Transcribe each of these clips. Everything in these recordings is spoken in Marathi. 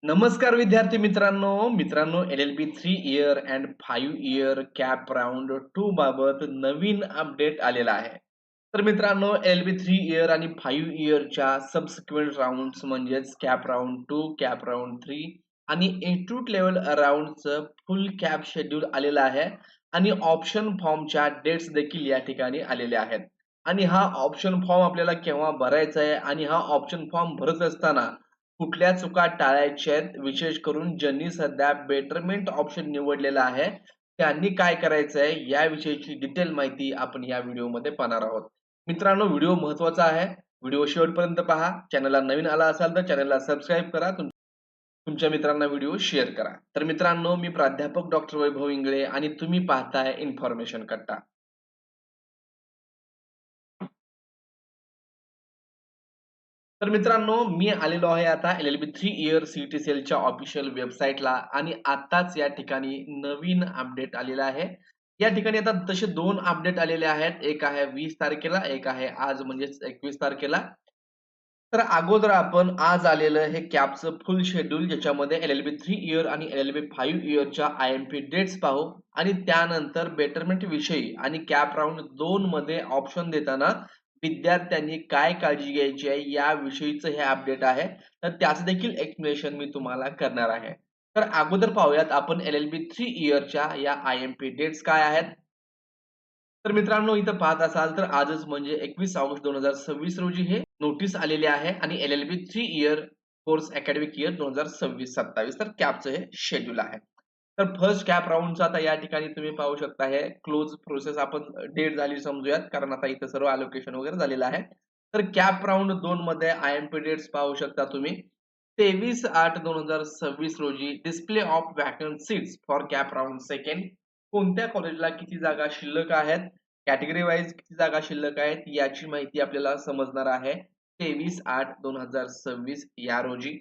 नमस्कार विद्यार्थी मित्रांनो LLB 3 year and 5 year cap round 2 बाबत नवीन अपडेट आलेला आहे. तर मित्रांनो LLB 3 इयर आणि 5 इयरच्या सबसिक्वेंट राउंड्स म्हणजेच कॅप राउंड 2, कॅप राउंड 3 आणि इन्स्टिट्यूट लेवल राउंडचं फुल कॅप शेड्यूल आलेलं आहे आणि ऑप्शन फॉर्मच्या डेट्स देखील या ठिकाणी आलेल्या आहेत. आणि हा ऑप्शन फॉर्म आपल्याला केव्हा भरायचा आहे आणि हा ऑप्शन फॉर्म भरत असताना कुठल्या चुका टाळायच्या आहेत, विशेष करून ज्यांनी सध्या बेटरमेंट ऑप्शन निवडलेला आहे, त्यांनी काय करायचं आहे याविषयीची डिटेल माहिती आपण या व्हिडिओमध्ये पाहणार आहोत. मित्रांनो, व्हिडिओ महत्त्वाचा आहे. व्हिडिओ शेवटपर्यंत पहा. चॅनलला नवीन आला असाल तर चॅनलला सबस्क्राईब करा. तुमच्या मित्रांना व्हिडिओ शेअर करा. तर मित्रांनो, मी प्राध्यापक डॉक्टर वैभव इंगळे आणि तुम्ही पाहताय इन्फॉर्मेशन कट्टा. तर मित्रांनो, मी आलेलो आहे आता LLB 3 इयर CET सेलच्या ऑफिशियल वेबसाईटला आणि आत्ताच या ठिकाणी नवीन अपडेट आलेला आहे. या ठिकाणी आता तसे 2 अपडेट आलेले आहेत. एक आहे 20 तारखेला, एक आहे आज म्हणजेच 21 तारखेला. तर अगोदर आपण आज आलेलं हे कॅपचं फुल शेड्यूल ज्याच्यामध्ये LLB 3 इयर आणि LLB 5 इयरच्या IMP डेट्स पाहू आणि त्यानंतर बेटरमेंट विषयी आणि कॅप राउंड 2 मध्ये ऑप्शन देताना विद्यार्थ्यांनी काय काळजी घ्यायची आहे याविषयीचं हे अपडेट आहे. तर त्याचं देखील एक्सप्लेनेशन मी तुम्हाला करणार आहे. तर अगोदर पाहूयात आपण LLB 3 इयरच्या या IMP डेट्स काय आहेत. तर मित्रांनो, इथं पाहत असाल तर आजच म्हणजे 21 ऑगस्ट 2026 रोजी हे नोटीस आलेली आहे आणि LLB 3 year course academic year 2026-27 तर कॅपचं हे शेड्यूल आहे. तर फर्स्ट कॅप राउंडचा आता या ठिकाणी तुम्ही पाहू शकता हे क्लोज प्रोसेस आपण डेट झाली समजूयात, कारण आता इथं सर्व अलोकेशन वगैरे झालेलं आहे. तर कॅप राउंड 2 मध्ये IMP डेट्स पाहू शकता तुम्ही. 23/8/2026 रोजी display of vacant seats for cap round second. कोणत्या कॉलेजला किती जागा शिल्लक आहेत, कॅटेगरी वाईज किती जागा शिल्लक आहेत याची माहिती आपल्याला समजणार आहे 23/8/2026 या रोजी.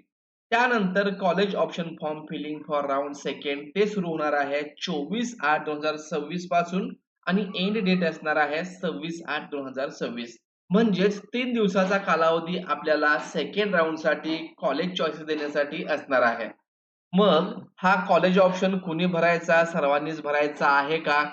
त्यानंतर college option form filling for round second ते सुरू होणार आहे 24/8/2026 पासून आणि एंड डेट असणार आहे 26/8/2026. म्हणजेच 3 दिवसाचा कालावधी आपल्याला सेकंड राउंड साठी कॉलेज चॉईसेस देण्यासाठी असणार आहे. मग हा कॉलेज ऑप्शन कुणी भरायचा, सर्वांनीच भरायचा आहे का?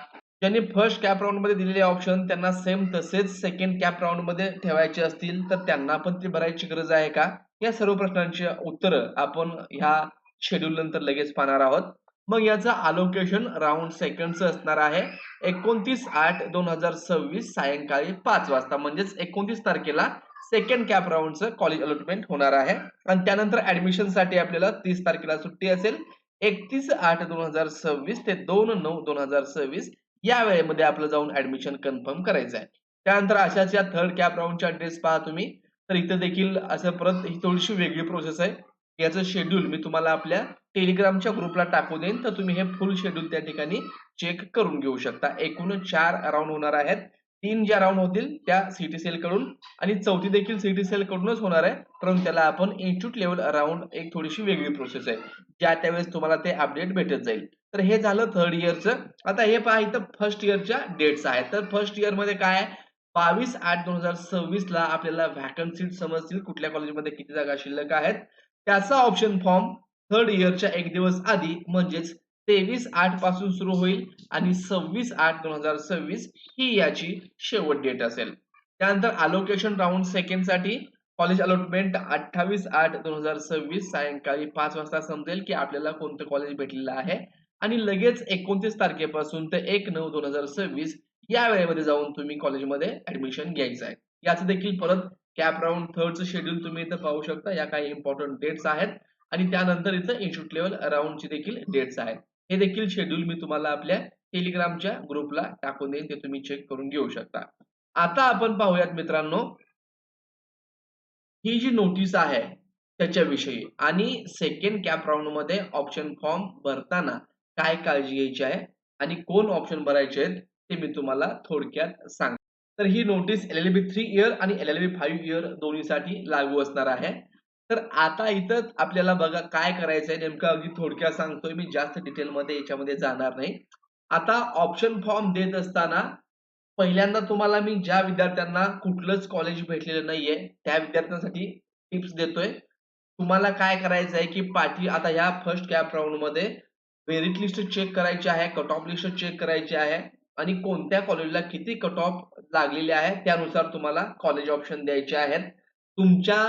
ज्यांनी फर्स्ट कॅप राउंड मध्ये दिलेले ऑप्शन त्यांना सेम तसेच सेकंड कॅप राउंड मध्ये ठेवायचे असतील तर त्यांना पण ते भरायची गरज आहे का? या सर्व प्रश्नांची उत्तरं आपण ह्या शेड्यूल नंतर लगेच पाहणार आहोत. मग याचं अलोकेशन राउंड सेकंडचं असणार आहे 29/8/2026 सायंकाळी 5 वाजता, म्हणजेच 29 तारखेला सेकंड कॅप राउंडचं कॉलेज अलॉटमेंट होणार आहे आणि त्यानंतर ऍडमिशनसाठी आपल्याला 30 तारखेला सुट्टी असेल. 31/8/2026 ते 2/9/2026 या वेळेमध्ये आपलं जाऊन ऍडमिशन कन्फर्म करायचं आहे. त्यानंतर अशाच या थर्ड कॅप राउंडच्या डेट्स पहा तुम्ही. तर इथं देखील असं परत ही थोडीशी वेगळी प्रोसेस आहे. याचं शेड्यूल मी तुम्हाला आपल्या टेलिग्रामच्या ग्रुपला टाकू देईन, तर तुम्ही हे फुल शेड्यूल त्या ठिकाणी चेक करून घेऊ शकता. एकूण 4 राउंड होणार आहेत. 3 ज्या राउंड होतील त्या CET सेल कडून आणि चौथी देखील CET सेल कडूनच होणार आहे. परंतु त्याला आपण इन्स्टिट्यूट लेवल राउंड एक थोडीशी वेगळी प्रोसेस आहे. ज्या त्यावेळेस तुम्हाला ते अपडेट भेटत जाईल. तर हे झालं थर्ड इयरचं. आता हे पहा इथं फर्स्ट इयरच्या डेट्स आहेत. तर फर्स्ट इयरमध्ये काय आहे, 22/8/2026 ला आपल्याला व्हॅकंट सीट समजतील कुठल्या कॉलेजमध्ये किती जागा शिल्लक आहेत. त्याचा ऑप्शन फॉर्म थर्ड इयरच्या एक दिवस आधी म्हणजेच 23/8 पासून सुरू होईल आणि 26/8/2026 ही याची शेवट डेट असेल. त्यानंतर अलोकेशन राउंड सेकंड साठी कॉलेज अलॉटमेंट 28/8/2026 सायंकाळी 5 वाजता समजेल की आपल्याला कोणतं कॉलेज भेटलेलं आहे आणि लगेच 29 तारखेपासून ते 1/9/2026 या वेळेमध्ये जाऊन तुम्ही कॉलेजमध्ये ऍडमिशन घ्यायचं आहे. याचं देखील परत कॅप राउंड थर्डचं शेड्यूल तुम्ही इथं पाहू शकता. या काही इम्पॉर्टंट डेट्स आहेत आणि त्यानंतर इथं इन्स्टिट्यूट लेवल राउंडची देखील डेट्स आहेत. हे देखील शेड्यूल मी तुम्हाला आपल्या टेलिग्रामच्या ग्रुपला टाकून देईन, ते तुम्ही चेक करून घेऊ शकता. आता आपण पाहूयात मित्रांनो, ही जी नोटीस आहे त्याच्याविषयी आणि सेकंड कॅप राउंड मध्ये ऑप्शन फॉर्म भरताना काय काळजी घ्यायची आहे आणि कोण ऑप्शन भरायचे आहेत ते मी तुम्हाला थोडक्यात सांगतो. तर ही नोटीस LLB 3 इयर आणि LLB 5 इयर दोन्हीसाठी लागू असणार आहे. तर आता इथं आपल्याला बघा काय करायचंय नेमकं, अगदी थोडक्यात सांगतोय मी, जास्त डिटेलमध्ये याच्यामध्ये जाणार नाही. आता ऑप्शन फॉर्म देत असताना पहिल्यांदा तुम्हाला मी ज्या विद्यार्थ्यांना कुठलंच कॉलेज भेटलेलं नाहीये त्या विद्यार्थ्यांसाठी टिप्स देतोय. तुम्हाला काय करायचं आहे, की आता ह्या फर्स्ट कॅप राउंडमध्ये मेरिट लिस्ट चेक करायची आहे, कट ऑफ लिस्ट चेक करायची आहे आणि कोणत्या कॉलेजला किती कट ऑफ लागलेले आहे त्यानुसार तुम्हाला कॉलेज ऑप्शन द्यायचे आहेत. तुमच्या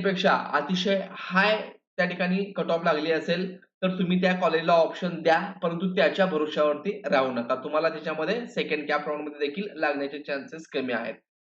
पेक्षा अतिशय हाय त्या ठिकाणी कट ऑफ लागली असेल, तर तुम्ही त्या कॉलेजला ऑप्शन द्या, परंतु त्याच्या भरोश्यावरती राहू नका. तुम्हाला त्याच्यामध्ये सेकंड कॅप राउंडमध्ये देखील लागण्याचे चान्सेस कमी आहेत.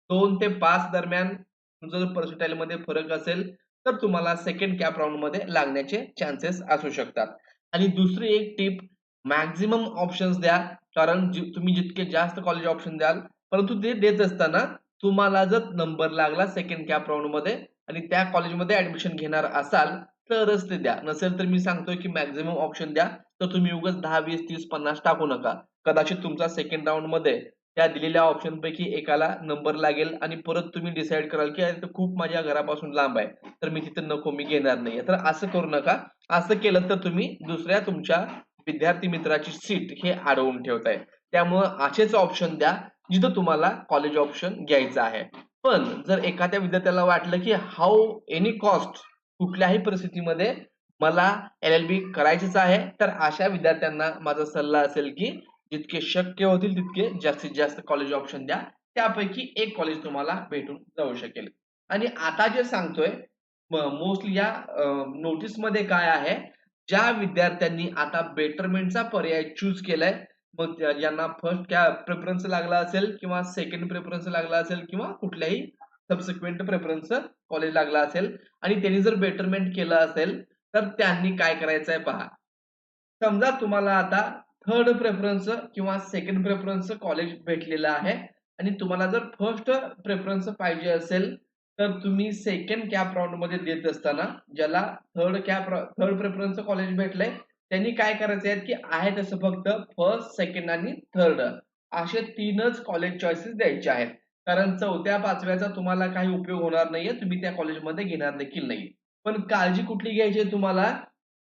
2 ते 5 दरम्यान तुमचा जर पर्सेंटाइलमध्ये फरक असेल, तर तुम्हाला सेकंड कॅप राउंडमध्ये लागण्याचे चान्सेस असू शकतात. आणि दुसरी एक टिप, मॅक्सिमम ऑप्शन्स द्या. कारण तुम्ही जितके जास्त कॉलेज ऑप्शन द्याल, परंतु ते देत असताना तुम्हाला जर नंबर लागला सेकंड कॅप राउंडमध्ये आणि त्या कॉलेजमध्ये ऍडमिशन घेणार असाल तरच ते द्या. नसेल तर मी सांगतोय की मॅक्सिमम ऑप्शन द्या. तर तुम्ही उगाच 10, 20, 30, 50 टाकू नका. कदाचित तुमचा सेकंड राउंडमध्ये त्या दिलेल्या ऑप्शन पैकी एकाला नंबर लागेल आणि परत तुम्ही डिसाईड कराल की अरे, खूप माझ्या घरापासून लांब आहे, तर मी तिथं नको, मी घेणार नाहीये. तर असं करू नका. असं केलं तर तुम्ही दुसऱ्या तुमच्या विद्यार्थी मित्राची सीट हे अडवून ठेवताय. त्यामुळं असेच ऑप्शन द्या जिथं तुम्हाला कॉलेज ऑप्शन घ्यायचं आहे. पण जर एखाद्या विद्यार्थ्याला वाटलं की हाऊ एनी कॉस्ट कुठल्याही परिस्थितीमध्ये मला एल-एल-बी करायचीच आहे, तर अशा विद्यार्थ्यांना माझा सल्ला असेल की जितके शक्य होतील तितके जास्तीत जास्त कॉलेज ऑप्शन द्या. त्यापैकी एक कॉलेज तुम्हाला भेटून जाऊ शकेल. आणि आता जे सांगतोय मोस्टली या नोटीसमध्ये काय आहे, ज्या विद्यार्थ्यांनी आता बेटरमेंटचा पर्याय चूज केलाय, मग ज्यांना फर्स्ट प्रेफरन्स लागला असेल किंवा सेकंड प्रेफरन्स लागला असेल किंवा कुठल्याही सबसिक्वेंट प्रेफरन्स कॉलेज लागला असेल आणि त्यांनी जर बेटरमेंट केलं असेल, तर त्यांनी काय करायचंय पहा. समजा तुम्हाला आता थर्ड प्रेफरन्स किंवा सेकंड प्रेफरन्स कॉलेज भेटलेलं आहे आणि तुम्हाला जर फर्स्ट प्रेफरन्स पाहिजे असेल, तर तुम्ही सेकंड कॅप राउंड मध्ये देत असताना ज्याला थर्ड प्रेफरन्स कॉलेज भेटलंय त्यांनी काय करायचं आहे की आहे तसं फक्त फर्स्ट, सेकंड आणि थर्ड असे 3च कॉलेज चॉईसेस द्यायचे आहेत. कारण चौथ्या, पाचव्याचा तुम्हाला काही उपयोग होणार नाहीये. तुम्ही त्या कॉलेजमध्ये घेणार देखील नाही. पण काळजी कुठली घ्यायची आहे तुम्हाला?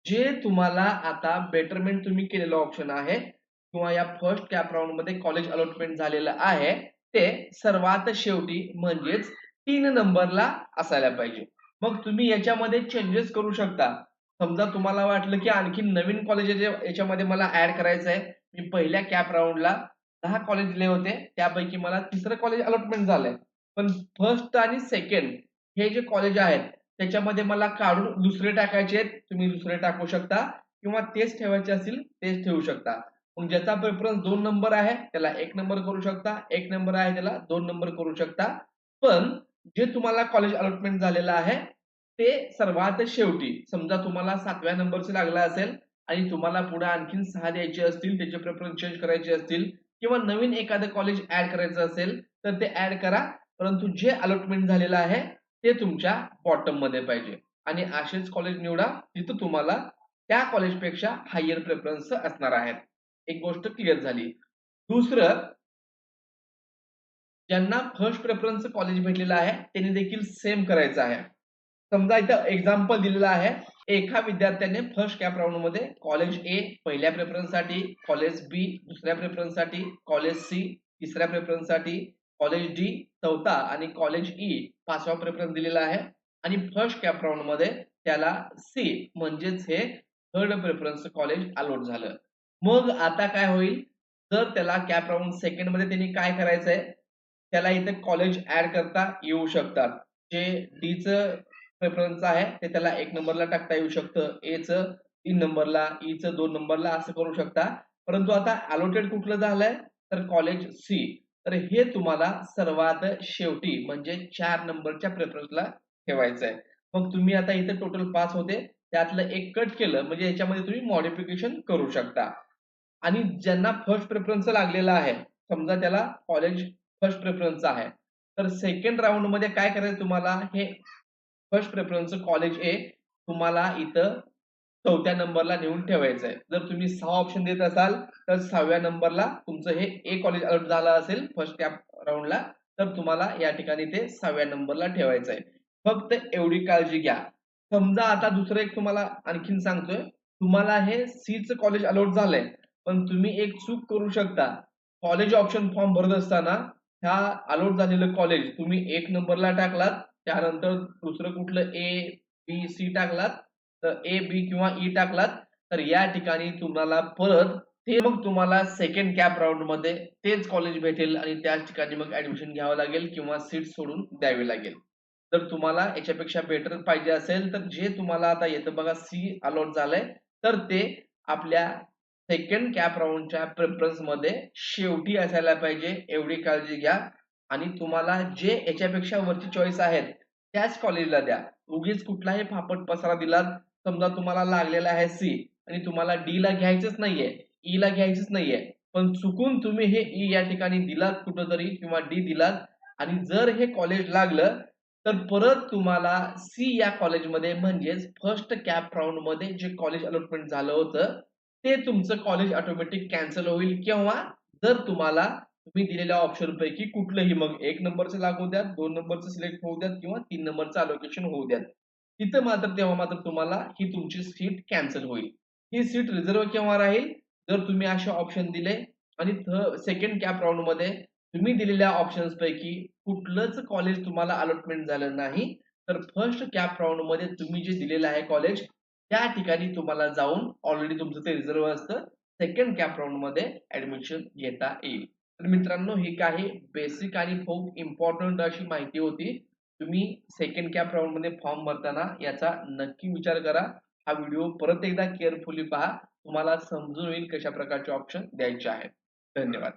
जे तुम्हाला आता बेटरमेंट तुम्ही केलेलं ऑप्शन आहे किंवा या फर्स्ट कॅप राउंड मध्ये कॉलेज अलॉटमेंट झालेलं आहे, ते सर्वात शेवटी म्हणजेच 3 नंबरला असायला पाहिजे. मग तुम्ही याच्यामध्ये चेंजेस करू शकता. समजा तुम्हाला वाटलं की आणखी नवीन कॉलेज याच्यामध्ये मला ऍड करायचं आहे. मी पहिल्या कॅप राउंडला 10 कॉलेज दिले होते. त्यापैकी मला तिसरं कॉलेज अलॉटमेंट झालंय. पण फर्स्ट आणि सेकंड हे जे कॉलेज आहेत त्याच्यामध्ये मला काढून दुसरे टाकायचे आहेत. तुम्ही दुसरे टाकू शकता किंवा तेच ठेवायचे असतील तेच ठेवू शकता. मग ज्याचा प्रेफरन्स 2 नंबर आहे त्याला 1 नंबर करू शकता. 1 नंबर आहे त्याला 2 नंबर करू शकता. पण जे तुम्हाला कॉलेज अलॉटमेंट झालेलं आहे ते सर्वात शेवटी समजा तुम्हाला 7व्या नंबरचं लागला असेल आणि तुम्हाला पुढे आणखीन 6 द्यायचे असतील, त्याचे प्रेफरन्स चेंज करायचे असतील किंवा नवीन एखादं कॉलेज ऍड करायचं असेल तर ते ऍड करा. परंतु जे अलॉटमेंट झालेलं आहे ते तुमच्या बॉटम मध्ये पाहिजे आणि असेच कॉलेज निवडा जिथं तुम्हाला त्या कॉलेजपेक्षा हायर प्रेफरन्स असणार आहेत. एक गोष्ट क्लिअर झाली. दुसरं, ज्यांना फर्स्ट प्रेफरन्स कॉलेज भेटलेलं आहे त्यांनी देखील सेम करायचं आहे. समजा इथं एक्झाम्पल दिलेलं आहे. एका विद्यार्थ्याने फर्स्ट कॅप राउंड मध्ये कॉलेज ए पहिल्या प्रेफरन्स साठी, कॉलेज बी दुसऱ्या प्रेफरन्स साठी, कॉलेज सी तिसऱ्या प्रेफरन्स साठी, कॉलेज डी चौथा आणि कॉलेज ई पाचवा प्रेफरन्स दिलेला आहे आणि फर्स्ट कॅप राउंड मध्ये त्याला सी म्हणजेच हे थर्ड प्रेफरन्स कॉलेज अलॉट झालं. मग आता काय होईल, जर त्याला कॅप राउंड सेकंड मध्ये त्यांनी काय करायचंय, त्याला इथे कॉलेज ऍड करता येऊ शकतात. जे डी चं प्रेफरन्स आहे ते त्याला 1 नंबरला टाकता येऊ शकतं, ए चं 3 नंबरला, ई चं 2 नंबरला असं करू शकता. परंतु आता अलॉटेड कुठलं झालंय तर कॉलेज सी. तर हे तुम्हाला सर्वात शेवटी म्हणजे 4 नंबरच्या प्रेफरन्सला ठेवायचं आहे. मग तुम्ही आता इथे टोटल 5 होते त्यातलं एक कट केलं म्हणजे याच्यामध्ये तुम्ही मॉडिफिकेशन करू शकता. आणि ज्यांना फर्स्ट प्रेफरन्स लागलेला आहे, समजा त्याला कॉलेज फर्स्ट प्रेफरन्स आहे, तर सेकंड राउंड मध्ये काय करायचं तुम्हाला, हे फर्स्ट प्रेफरन्स कॉलेज ए तुम्हाला इथं 4थ्या नंबरला नेऊन ठेवायचं आहे. जर तुम्ही 6 ऑप्शन देत असाल तर 6व्या नंबरला तुमचं हे ए कॉलेज अलॉट झालं असेल फर्स्ट कॅप राउंडला, तर तुम्हाला या ठिकाणी ते 6व्या नंबरला ठेवायचं आहे. फक्त एवढी काळजी घ्या. समजा आता दुसरं एक तुम्हाला आणखीन सांगतोय, तुम्हाला हे सी चं कॉलेज अलॉट झालंय, पण तुम्ही एक चूक करू शकता. कॉलेज ऑप्शन फॉर्म भरत असताना ह्या अलॉट झालेलं कॉलेज तुम्ही 1 नंबरला टाकलात त्यानंतर दुसरं कुठलं ए, बी, सी टाकलात, तर ए, बी किंवा ई टाकलात, तर या ठिकाणी तुम्हाला परत ते मग तुम्हाला सेकंड कॅप राउंडमध्ये तेच कॉलेज भेटेल आणि त्याच ठिकाणी मग ऍडमिशन घ्यावं लागेल किंवा सीट सोडून द्यावी लागेल. जर तुम्हाला याच्यापेक्षा बेटर पाहिजे असेल तर जे तुम्हाला आता येतं बघा सी अलॉट झालंय, तर ते आपल्या सेकंड कॅप राउंडच्या प्रेफरन्स मध्ये शेवटी असायला पाहिजे, एवढी काळजी घ्या. आणि तुम्हाला जे याच्यापेक्षा वरची चॉईस आहेत त्याच कॉलेजला द्या. उगीच कुठलाही फापट पसारा दिलात, समजा तुम्हाला लागलेला आहे सी आणि तुम्हाला डी ला घ्यायचंच नाहीये, ई ला घ्यायचंच नाहीये, पण चुकून तुम्ही हे ई या ठिकाणी दिलात कुठंतरी किंवा डी दिलात आणि जर हे कॉलेज लागलं, तर परत तुम्हाला सी या कॉलेजमध्ये म्हणजेच फर्स्ट कॅप राउंड मध्ये जे कॉलेज अलॉटमेंट झालं होतं ते तुमचं कॉलेज ऑटोमॅटिक कॅन्सल होईल किंवा जर तुम्हाला तुम्ही दिलेल्या ऑप्शन पैकी कुठलंही मग 1 नंबरचं लागू द्यात, 2 नंबरचं सिलेक्ट होऊ द्यात किंवा 3 नंबरचं अलोकेशन होऊ द्यात. तिथं मात्र तेव्हा मात्र तुम्हाला ही तुमची सीट कॅन्सल होईल. ही सीट रिझर्व्ह केव्हा राहील? जर तुम्ही असे ऑप्शन दिले आणि सेकंड कॅप राउंडमध्ये तुम्ही दिलेल्या ऑप्शन्स पैकी कुठलंच कॉलेज तुम्हाला अलॉटमेंट झालं नाही, तर फर्स्ट कॅप राउंडमध्ये तुम्ही जे दिलेलं आहे कॉलेज, त्या ठिकाणी तुम्हाला जाऊन ऑलरेडी तुमचं ते रिझर्व्ह असतं. सेकंड कॅप राउंडमध्ये ऍडमिशन घेता येईल. तर मित्रांनो, ही काही बेसिक आणि खूप इम्पॉर्टंट अशी माहिती होती. तुम्ही सेकंड कॅप राउंड मध्ये फॉर्म भरताना याचा नक्की विचार करा. हा व्हिडिओ परत एकदा केअरफुली पहा. तुम्हाला समजून येईल कशा प्रकारचे ऑप्शन द्यायचे आहेत. धन्यवाद.